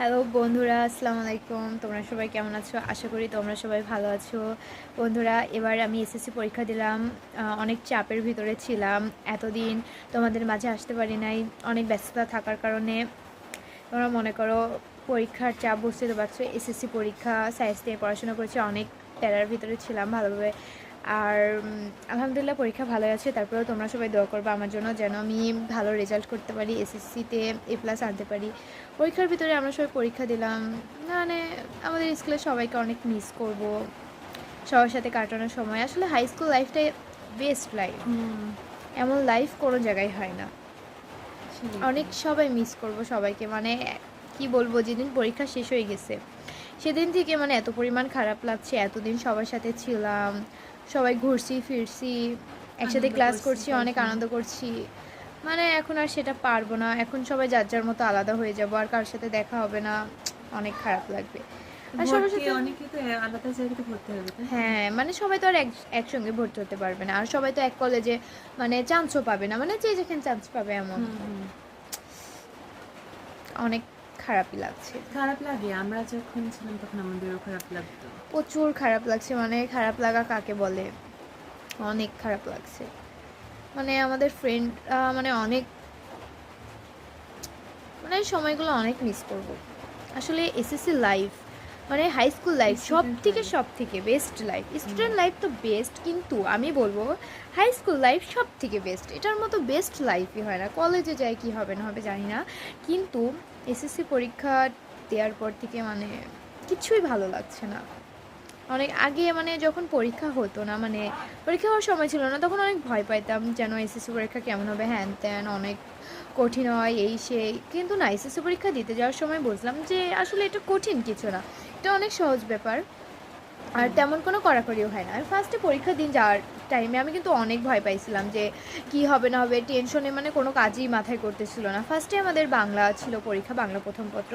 Hello বন্ধুরা, আসসালামু আলাইকুম। তোমরা সবাই কেমন আছো? আশা করি তোমরা সবাই ভালো আছো। বন্ধুরা, এবার আমি এসএসসি পরীক্ষা দিলাম। অনেক চাপের ভিতরে ছিলাম। এতদিন তোমাদের মাঝে আসতে পারি নাই, অনেক ব্যস্ততা থাকার কারণে। তোমরা মনে করো পরীক্ষার চাপ, বুঝতে পারছো। এসএসসি পরীক্ষা, সায়েন্স নিয়ে পড়াশোনা করেছি, অনেক প্যারার ভিতরে ছিলাম ভালোভাবে। আর আলহামদুলিল্লাহ পরীক্ষা ভালো আছে। তারপরেও তোমরা সবাই দোয়া করবে আমার জন্য, যেন আমি ভালো রেজাল্ট করতে পারি, এসএসসিতে A+ আনতে পারি। পরীক্ষার ভিতরে আমরা সবাই পরীক্ষা দিলাম। মানে আমাদের স্কুলের সবাইকে অনেক মিস করব, সবার সাথে কাটানোর সময়। আসলে হাই স্কুল লাইফটাই বেস্ট লাইফ, এমন লাইফ কোনো জায়গায় হয় না। অনেক সবাই মিস করব সবাইকে। মানে কি বলবো, যেদিন পরীক্ষা শেষ হয়ে গেছে সেদিন থেকে মানে এত পরিমাণ খারাপ লাগছে। এতদিন সবার সাথে ছিলাম, সবাই ঘুরছি ফিরছি, একসাথে ক্লাস করছি, অনেক আনন্দ করছি। মানে এখন আর সেটা পারবো না। এখন সবাই যার যার মতো আলাদা হয়ে যাবো, আর কারোর সাথে দেখা হবে না। অনেক খারাপ লাগবে। আর সবার সাথে আলাদা জায়গাতে ভর্তি হবে। হ্যাঁ, মানে সবাই তো আর একসঙ্গে ভর্তি হতে পারবে না। আর সবাই তো এক কলেজে মানে চান্সও পাবে না, মানে যে যেখানে চান্স পাবে এমন। অনেক খারাপই লাগছে। খারাপ লাগে, আমরা যখন ছিলাম তখন আমাদেরও খারাপ লাগতো। প্রচুর খারাপ লাগছে। মানে খারাপ লাগা কাকে বলে, অনেক খারাপ লাগছে। মানে আমাদের ফ্রেন্ড মানে অনেক, মানে সময়গুলো অনেক মিস করব। আসলে এসএসসি লাইফ মানে হাই স্কুল লাইফ সব থেকে বেস্ট লাইফ। স্টুডেন্ট লাইফ তো বেস্ট, কিন্তু আমি বলবো হাই স্কুল লাইফ সব থেকে বেস্ট। এটার মতো বেস্ট লাইফই হয় না। কলেজে যাই কি হবে না হবে জানি না, কিন্তু এসএসসি পরীক্ষা দেওয়ার পর থেকে মানে কিছুই ভালো লাগছে না। অনেক আগে মানে যখন পরীক্ষা হতো না, মানে পরীক্ষা হওয়ার সময় ছিল না, তখন অনেক ভয় পাইতাম যেন এসএসসি পরীক্ষা কেমন হবে, হ্যান ত্যান, অনেক কঠিন হয় এই সেই। কিন্তু না, এসএসসি পরীক্ষা দিতে যাওয়ার সময় বুঝলাম যে আসলে এটা কঠিন কিছু না, এটা অনেক সহজ ব্যাপার। আর তেমন কোনো কড়াকড়িও হয় না। আমি ফার্স্টে পরীক্ষার দিন যাওয়ার টাইমে আমি কিন্তু অনেক ভয় পাইছিলাম যে কি হবে না হবে, টেনশনে মানে কোনো কাজই মাথায় করতেছিল না। ফার্স্টে আমাদের বাংলা ছিল পরীক্ষা, বাংলা প্রথম পত্র।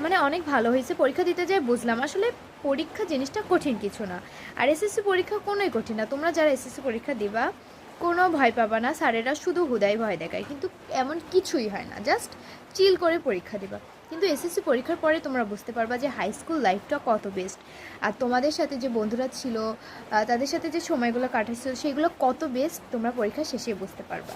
মানে অনেক ভালো হয়েছে। পরীক্ষা দিতে যাই বুঝলাম আসলে পরীক্ষা জিনিসটা কঠিন কিছু না। আর এসএসসি পরীক্ষা কোনোই কঠিন না। তোমরা যারা এসএসসি পরীক্ষা দিবা কোনো ভয় পাবা না। স্যারেরা শুধু হুদাই ভয় দেখায়, কিন্তু এমন কিছুই হয় না। জাস্ট চিল করে পরীক্ষা দিবা। কিন্তু এসএসসি পরীক্ষার পরে তোমরা বুঝতে পারবা যে হাই স্কুল লাইফটা কত বেস্ট। আর তোমাদের সাথে যে বন্ধুরা ছিল, তাদের সাথে যে সময়গুলো কাটাচ্ছিল সেগুলো কত বেস্ট, তোমরা পরীক্ষা শেষে বুঝতে পারবা।